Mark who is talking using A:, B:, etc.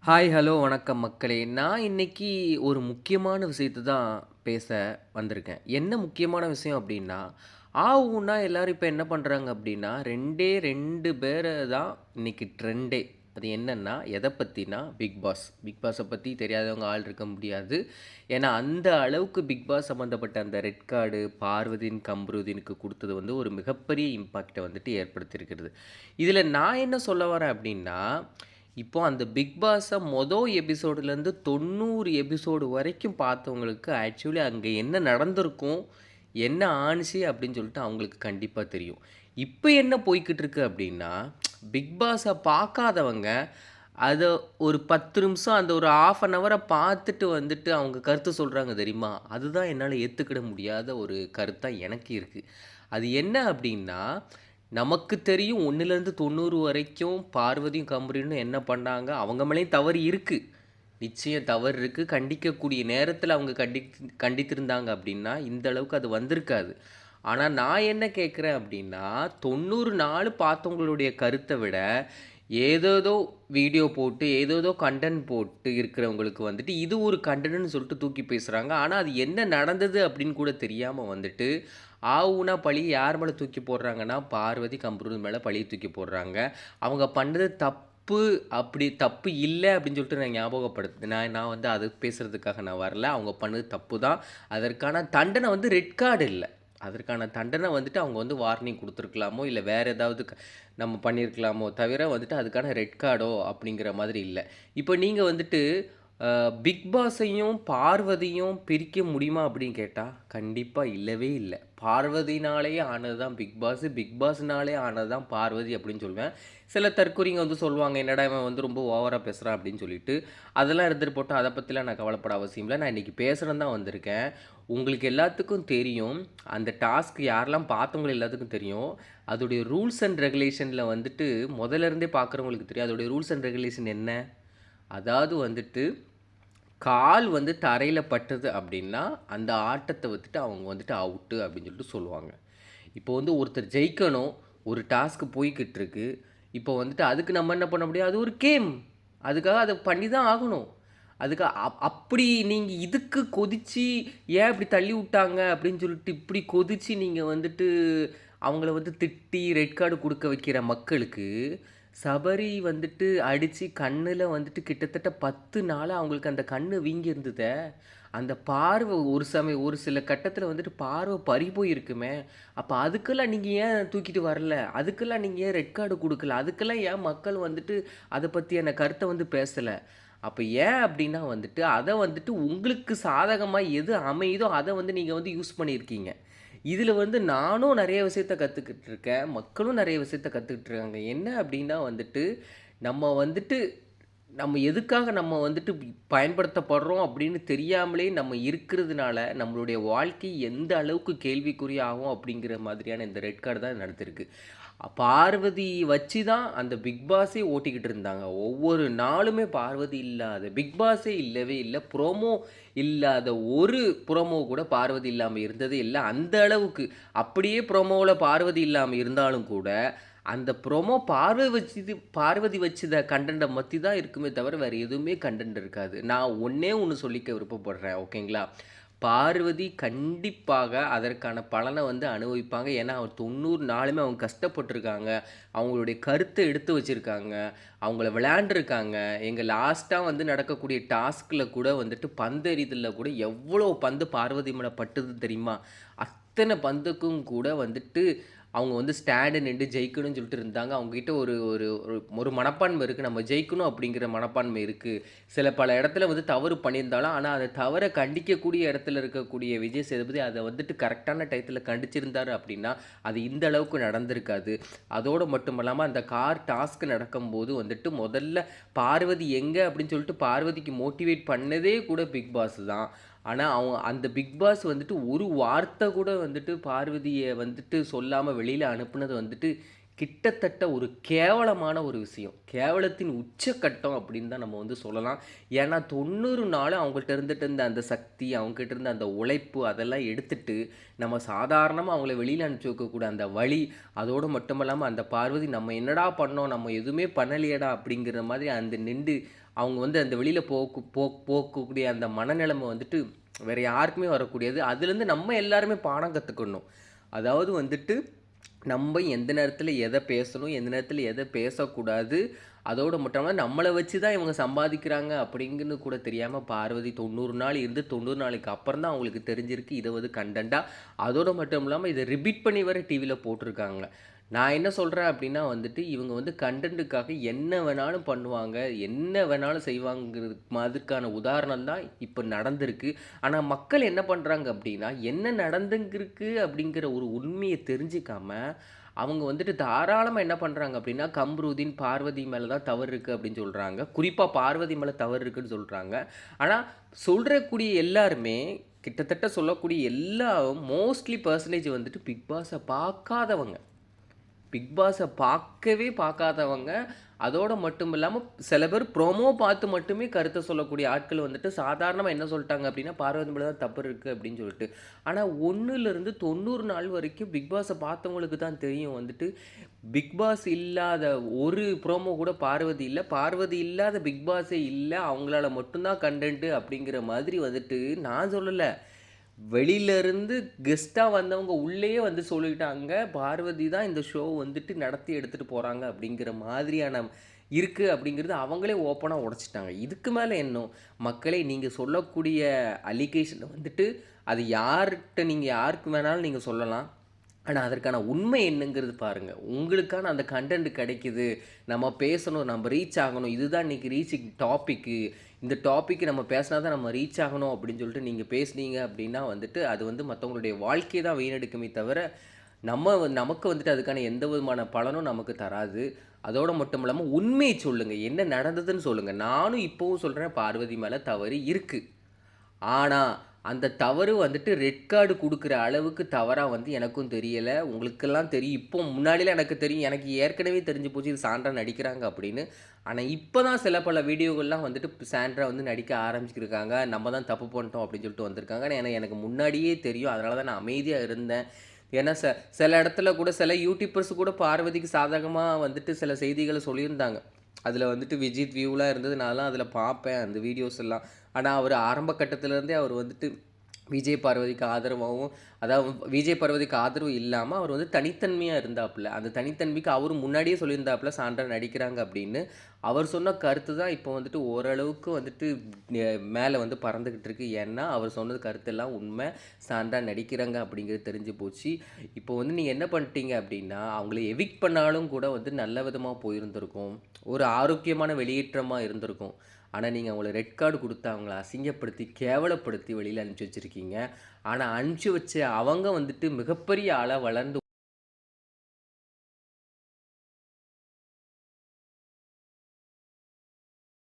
A: Hi, hello, வணக்கம் மக்களே. நான் இன்னைக்கு ஒரு முக்கியமான விஷயத்த தான் பேச வந்திருக்கேன். என்ன முக்கியமான விஷயம் அப்டின்னா, ஊன்னா எல்லாரும் இப்ப என்ன பண்றாங்க அப்டின்னா, 2டே 2 பேர தான் இன்னைக்கு ட்ரெண்டே. அது என்னன்னா, எத பத்தினா பிக் பாஸ். பிக் பாஸ பத்தி தெரியாதவங்க ஆள் இருக்க முடியாது. ஏன்னா, அந்த அளவுக்கு பிக் பாஸ் சம்மந்தப்பட்ட அந்த ரெட் கார்டு பார்வதின், கம்ருதீனுக்கு குடுத்தது வந்து ஒரு மிகப்பெரிய இம்பாக்ட்ட வந்துட்டு ஏற்படுத்தியிருக்கிறது. இதுல நான் என்ன சொல்ல வரேன் அப்டின்னா, இப்போ அந்த பிக் பாஸ எபிசோடுலேருந்து 90 எபிசோடு வரைக்கும் பார்த்தவங்களுக்கு ஆக்சுவலி அங்க என்ன நடந்திருக்கும், என்ன ஆனுச்சு அப்படின்னு சொல்லிட்டு அவங்களுக்கு கண்டிப்பா தெரியும். இப்ப என்ன போய்க்கிட்டு இருக்கு அப்படின்னா, பிக் பாஸ பார்க்காதவங்க, அத ஒரு 10 நிமிஷம் அந்த ஒரு 1/2 அன் ஹவர பார்த்துட்டு வந்துட்டு அவங்க கருத்து சொல்றாங்க தெரியுமா? அதுதான் என்னால ஏத்துக்கிட முடியாத ஒரு கருத்தா எனக்கு இருக்கு. அது என்ன அப்படின்னா, நமக்கு தெரியும் 1லேருந்து 90 வரைக்கும் பார்வதியும், கமருதீனும் என்ன பண்ணாங்க, அவங்க மேலயும் தவறு இருக்கு. நிச்சயம் தவறு இருக்கு. கண்டிக்கக்கூடிய நேரத்தில அவங்க கண்டித்திருந்தாங்க அப்படின்னா, இந்த அளவுக்கு அது வந்திருக்காது. ஆனா நான் என்ன கேட்கிறேன் அப்படின்னா, 90 நாள் பார்த்தவங்களுடைய கருத்த விட, ஏதேதோ வீடியோ போட்டு, ஏதேதோ கன்டென்ட் போட்டு இருக்கிறவங்களுக்கு வந்துட்டு, இது ஒரு கன்டென்ட்ன்னு சொல்லிட்டு தூக்கி பேசுறாங்க. ஆனா அது என்ன நடந்தது அப்படின்னு கூட தெரியாம வந்துட்டு, ஊனா பழிய யார் மேல தூக்கி போடுறாங்கன்னா, பார்வதி, கம்ருதீன் மேல பழிய தூக்கி போடுறாங்க. அவங்க பண்ணது தப்பு, அப்படி தப்பு இல்ல அப்படின்னு சொல்லிட்டு நான் ஞாபகப்படுத்து நான் நான் வந்து அது பேசுறதுக்காக நான் வரல. அவங்க பண்ணது தப்பு தான். அதற்கான தண்டனை வந்து ரெட் கார்டு இல்ல. அதற்கான தண்டனை வந்துட்டு அவங்க வந்து வார்னிங் குடுத்துருக்கலாமோ, இல்ல வேற ஏதாவது நம்ம பண்ணியிருக்கலாமோ தவிர வந்துட்டு அதுக்கான ரெட் கார்டோ அப்படிங்கிற மாதிரி இல்ல. இப்போ நீங்க வந்துட்டு பிக் பாஸையும், பார்வதியும் பிரிக்க முடியுமா அப்படின்னு கேட்டா, கண்டிப்பா இல்லவே இல்ல. பார்வதினாலேயே ஆனது தான் பிக் பாஸ். பிக் பாஸ்னாலே ஆனது தான் பார்வதி அப்படின்னு சொல்வேன். சில தற்குறிங்க வந்து சொல்லுவாங்க, "என்னடா இவன் வந்து ரொம்ப ஓவரா பேசுறான்" அப்படின்னு சொல்லிட்டு. அதெல்லாம் இருந்துட்டு போட்டும், அத பத்திலாம் நான் கவலைப்பட அவசியம் இல்ல. நான் இன்னைக்கு பேசணும்னு தான் வந்திருக்கேன். உங்களுக்கு எல்லாத்துக்கும் தெரியும், அந்த டாஸ்க் யாரெல்லாம் பார்த்தவங்க எல்லாத்துக்கும் தெரியும். அதோடைய ரூல்ஸ் அண்ட் ரெகுலேஷன்ல வந்துட்டு முதல்ல இருந்தே பார்க்குறவங்களுக்கு தெரியும். அதோடைய ரூல்ஸ் அண்ட் ரெகுலேஷன் என்ன? அதாவது வந்துட்டு, கால் வந்து தரையில பட்டது அப்படின்னா, அந்த ஆட்டத்த வந்துட்டு அவங்க வந்துட்டு அவுட்டு அப்படின்னு சொல்லிட்டு சொல்லுவாங்க. இப்போ வந்து ஒருத்தர் ஜெயிக்கணும். ஒரு டாஸ்க் போய்க்கிட்டு இருக்கு. இப்போ வந்துட்டு அதுக்கு நம்ம என்ன பண்ண முடியும்? அது ஒரு கேம். அதுக்காக அத பண்ணி தான் ஆகணும். அதுக்கு அப்படி நீங்க இதுக்கு கொதிச்சு, ஏன் இப்படி தள்ளி விட்டாங்க அப்படின்னு சொல்லிட்டு இப்படி கொதிச்சு நீங்க வந்துட்டு அவங்கள வந்து திட்டி ரெட் கார்டு குடுக்க வைக்கிற மக்களுக்கு, சபரி வந்துட்டு அடிச்சு கண்ணுல வந்துட்டு கிட்டத்தட்ட 10 நாளா அவங்களுக்கு அந்த கண்ணு வீங்கி இருந்ததே. அந்த பார்வை ஒரு சில கட்டத்தில வந்துட்டு பார்வை பறி போயிருக்குமே. அப்ப அதுக்கெல்லாம் நீங்க ஏன் தூக்கிட்டு வரல? அதுக்கெல்லாம் நீங்க ஏன் ரெட் கார்டு குடுக்கல? அதுக்கெல்லாம் ஏன் மக்கள் வந்துட்டு அத பத்தியான கருத்த வந்து பேசல? அப்ப ஏன் அப்டின்னா வந்துட்டு, அத வந்துட்டு உங்களுக்கு சாதகமா எது அமையுதோ, அத வந்து நீங்க வந்து யூஸ் பண்ணியிருக்கீங்க. இதுல வந்து நானும் நெறைய விஷயத்த கத்துக்கிட்டு இருக்கேன். மக்களும் நெறைய விஷயத்த கத்துக்கிட்டு இருக்காங்க. என்ன அப்டின்னா வந்துட்டு, நம்ம வந்துட்டு நம்ம எதுக்காக நம்ம வந்துட்டு பயன்படுத்தப்படுறோம் அப்படின்னு தெரியாமலே நம்ம இருக்கிறதுனால, நம்மளுடைய வாழ்க்கை எந்த அளவுக்கு கேள்விக்குறி ஆகும் அப்படிங்கிற மாதிரியான இந்த ரெட் கார்டு தான் நடந்திருக்கு. பார்வதி வச்சு தான் அந்த பிக் பாஸே ஓட்டிக்கிட்டு இருந்தாங்க. ஒவ்வொரு நாளுமே பார்வதி இல்லாத பிக் பாஸே இல்லவே இல்ல. ப்ரோமோ இல்லாத ஒரு ப்ரோமோ கூட பார்வதி இல்லாம இருந்ததே இல்ல. அந்த அளவுக்கு அப்படியே ப்ரோமோல பார்வதி இல்லாம இருந்தாலும் கூட, அந்த ப்ரோமோ பார்வதி வச்சுத கன்டென்ட்ட பத்தி தான் இருக்குமே தவிர, வேற எதுவுமே கன்டென்ட் இருக்காது. நான் ஒண்ணே ஒண்ணு சொல்லிக்க விருப்பப்படுறேன். ஓகேங்களா? பார்வதி கண்டிப்பாக அதற்கான பலன வந்து அனுபவிப்பாங்க. ஏன்னா, 90 நாளுமே அவங்க கஷ்டப்பட்டுருக்காங்க. அவங்களுடைய கருத்த எடுத்து வச்சிருக்காங்க. அவங்கள விளையாண்டுருக்காங்க. எங்க லாஸ்ட்டா வந்து நடக்கக்கூடிய டாஸ்க்ல கூட வந்துட்டு பந்து எறிதல்ல கூட எவ்வளோ பந்து பார்வதி மேல பட்டது தெரியுமா? அத்தன பந்துக்கும் கூட வந்துட்டு அவங்க வந்து ஸ்டாண்டு நிண்டு ஜெயிக்கணும்னு சொல்லிட்டு இருந்தாங்க. அவங்ககிட்ட ஒரு ஒரு ஒரு ஒரு மனப்பான்மை இருக்கு. நம்ம ஜெயிக்கணும் அப்படிங்கிற மனப்பான்மை இருக்கு. பல இடத்துல வந்து தவறு பண்ணியிருந்தாலும், ஆனா அந்த தவற கண்டிக்கக்கூடிய இடத்துல இருக்கக்கூடிய விஜய் சேதுபதி அத வந்துட்டு கரெக்ட்டான டயத்துல கண்டிச்சிருந்தாரு அப்படின்னா, அது இந்த அளவுக்கு நடந்திருக்காது. அதோட மட்டுமல்லாம அந்த கார் டாஸ்க் நடக்கும்போது வந்துட்டு முதல்ல பார்வதி எங்க அப்படின்னு சொல்லிட்டு பார்வதிக்கு மோட்டிவேட் பண்ணதே கூட பிக் பாஸ் தான். ஆனா, அவங்க அந்த பிக் பாஸ் வந்துட்டு ஒரு வார்த்தை கூட வந்துட்டு பார்வதிய வந்துட்டு சொல்லாம வெளியில அனுப்புனது வந்துட்டு, கிட்டத்தட்ட ஒரு கேவலமான ஒரு விஷயம். கேவலத்தின் உச்சக்கட்டம் அப்படின்னு தான் நம்ம வந்து சொல்லலாம். ஏன்னா 90 நாளும் அவங்கள்ட்ட இருந்துட்டு இருந்த அந்த சக்தி, அவங்ககிட்ட இருந்த அந்த உழைப்பு அதெல்லாம் எடுத்துட்டு, நம்ம சாதாரணமா அவங்கள வெளியில அனுப்பிச்சு வைக்கக்கூடிய அந்த வழி, அதோடு மட்டுமல்லாம அந்த பார்வதி நம்ம என்னடா பண்ணோம்? நம்ம எதுவுமே பண்ணலையேடா! அப்படிங்கிற மாதிரி அந்த நிண்டு அவங்க வந்து அந்த வெளியில போக்கக்கூடிய அந்த மனநிலைமை வந்துட்டு வேற யாருக்குமே வரக்கூடியது. அதுலேருந்து நம்ம எல்லாருமே பாடம் கத்துக்கணும். அதாவது வந்துட்டு நம்ம எந்த நேரத்துல எத பேசணும், எந்த நேரத்துல எத பேசக்கூடாது. அதோட மட்டும் இல்லாம நம்மள வச்சு தான் இவங்க சம்பாதிக்கிறாங்க அப்படிங்கிறது கூட தெரியாம பார்வதி 90 நாள் இருந்து 90 நாளைக்கு அப்புறம் தான் அவங்களுக்கு தெரிஞ்சிருக்கு. இத வந்து கன்டென்ட்டா அதோட மட்டும் இல்லாம இத ரிப்பீட் பண்ணி வேற டிவில போட்டுருக்காங்க. நான் என்ன சொல்றேன் அப்படின்னா வந்துட்டு, இவங்க வந்து கன்டென்ட்டுக்காக என்ன வேணாலும் பண்ணுவாங்க, என்ன வேணாலும் செய்வாங்கங்கிறது மாதிரிக்கான உதாரணம் தான் இப்ப நடந்திருக்கு. ஆனா மக்கள் என்ன பண்றாங்க அப்படின்னா, என்ன நடந்துங்கிருக்கு அப்படிங்கிற ஒரு உண்மைய தெரிஞ்சுக்காம, அவங்க வந்துட்டு தாராளமா என்ன பண்றாங்க அப்படின்னா, கம்ருதீன், பார்வதி மேல தான் தவறு இருக்கு அப்படின்னு சொல்றாங்க. குறிப்பா பார்வதி மேல தவறு இருக்குன்னு சொல்றாங்க. ஆனா சொல்றக்கூடிய எல்லாருமே கிட்டத்தட்ட சொல்லக்கூடிய எல்லா மோஸ்ட்லி பெர்சன்டேஜ் வந்துட்டு பிக் பாஸ பார்க்காதவங்க. பிக் பாஸ பார்க்கவே பார்க்காதவங்க. அதோட மட்டும் இல்லாம சில பேர் ப்ரோமோ பார்த்து மட்டுமே கருத்து சொல்லக்கூடிய ஆட்கள் வந்துட்டு சாதாரணமா என்ன சொல்ட்டாங்க அப்டின்னா, பார்வதி மேல தான் தப்பு இருக்கு அப்டின்னு சொல்லிட்டு. ஆனா 1லிருந்து 90 நாள் வரைக்கும் பிக் பாஸ பார்த்தவங்களுக்கு தான் தெரியும் வந்துட்டு, பிக் பாஸ் இல்லாத ஒரு ப்ரோமோ கூட பார்வதி இல்ல. பார்வதி இல்லாத பிக் பாஸே இல்ல. அவங்களால மட்டும் தான் கன்டென்ட் அப்டிங்கிற மாதிரி வந்துட்டு நான் சொல்லல. வெளியிலருந்து கெஸ்ட்டா வந்தவங்க உள்ளேயே வந்து சொல்லிட்டாங்க, பார்வதி தான் இந்த ஷோ வந்துட்டு நடத்தி எடுத்துட்டு போறாங்க அப்படிங்கிற மாதிரியான இருக்கு அப்படிங்கிறது அவங்களே ஓப்பனா உடைச்சுட்டாங்க. இதுக்கு மேல என்ன? மக்களே நீங்க சொல்லக்கூடிய அலிகேஷன வந்துட்டு, அது யார்ட்ட நீங்க யாருக்கு வேணாலும் நீங்க சொல்லலாம். ஆனா, அதற்கான உண்மை என்னங்கிறது பாருங்க. உங்களுக்கான அந்த கன்டென்ட் கிடைக்குது. நம்ம பேசணும், நம்ம ரீச் ஆகணும். இதுதான் இன்னைக்கு ரீச்சிங் டாபிக்கு. இந்த டாபிக் நம்ம பேசினா தான் நம்ம ரீச் ஆகணும் அப்படின்னு சொல்லிட்டு நீங்க பேசுனீங்க அப்படின்னா வந்துட்டு, அது வந்து மத்தவங்களுடைய வாழ்க்கைய தான் வீணடிக்குமே தவிர, நமக்கு வந்துட்டு அதுக்கான எந்த விதமான பலனும் நமக்கு தராது. அதோட மட்டும் இல்லாம உண்மைய சொல்லுங்க. என்ன நடந்ததுன்னு சொல்லுங்க. நானும் இப்பவும் சொல்றேன் பார்வதி மேல தவறு இருக்கு. ஆனா, அந்த தவறு வந்துட்டு ரெட் கார்டு குடுக்குற அளவுக்கு தவறா வந்து எனக்கும் தெரியல. உங்களுக்கெல்லாம் தெரியும். இப்போ முன்னாடிலாம் எனக்கு தெரியும். எனக்கு ஏற்கனவே தெரிஞ்சு போச்சு இது சாண்ட்ரா நடிக்கிறாங்க அப்படின்னு. ஆனா, இப்ப தான் சில பல வீடியோகள்லாம் வந்துட்டு சாண்ட்ரா வந்து நடிக்க ஆரம்பிச்சிருக்காங்க. நம்ம தான் தப்பு பண்ணிட்டோம் அப்படின்னு சொல்லிட்டு வந்திருக்காங்க. ஆனா, எனக்கு முன்னாடியே தெரியும். அதனால தான் நான் அமைதியா இருந்தேன். ஏன்னா, சில இடத்துல கூட சில யூடியூபர்ஸ் கூட பார்வதிக்கு சாதகமா வந்துட்டு சில செய்திகள சொல்லியிருந்தாங்க. அதில வந்துட்டு விஜித் வியூலாம் இருந்தது. நான்லாம் அதில பார்ப்பேன் அந்த வீடியோஸ் எல்லாம். ஆனா, அவரு ஆரம்ப கட்டத்திலருந்தே அவர் வந்துட்டு விஜய் பார்வதிக்கு ஆதரவாவும் அதாவது விஜய் பார்வதிக்கு ஆதரவு இல்லாம, அவர் வந்து தனித்தன்மையா இருந்தாப்புல. அந்த தனித்தன்மைக்கு அவரு முன்னாடியே சொல்லியிருந்தாப்புல, சாண்ட்ரா நடிக்கிறாங்க அப்படின்னு. அவர் சொன்ன கருத்து தான் இப்போ வந்துட்டு ஓரளவுக்கு வந்துட்டு மேல வந்து பறந்துகிட்டு இருக்கு. ஏன்னா, அவர் சொன்னது கருத்தெல்லாம் உண்மை. சாண்ட்ரா நடிக்கிறாங்க அப்படிங்கிறது தெரிஞ்சு போச்சு. இப்போ வந்து நீங்க என்ன பண்ணிட்டீங்க அப்படின்னா, அவங்கள எவிக்ட் பண்ணாலும் கூட வந்து நல்ல விதமா போயிருந்திருக்கும். ஒரு ஆரோக்கியமான வெளியேற்றமா இருந்திருக்கும். ஆனா, நீங்க அவங்கள ரெட் கார்டு குடுத்து, அவங்கள அசிங்கப்படுத்தி, கேவலப்படுத்தி வெளியில அனுப்பிச்சு வச்சிருக்கீங்க. ஆனா, அனுப்பிச்சு வச்ச அவங்க வந்துட்டு மிகப்பெரிய ஆளா வளர்ந்து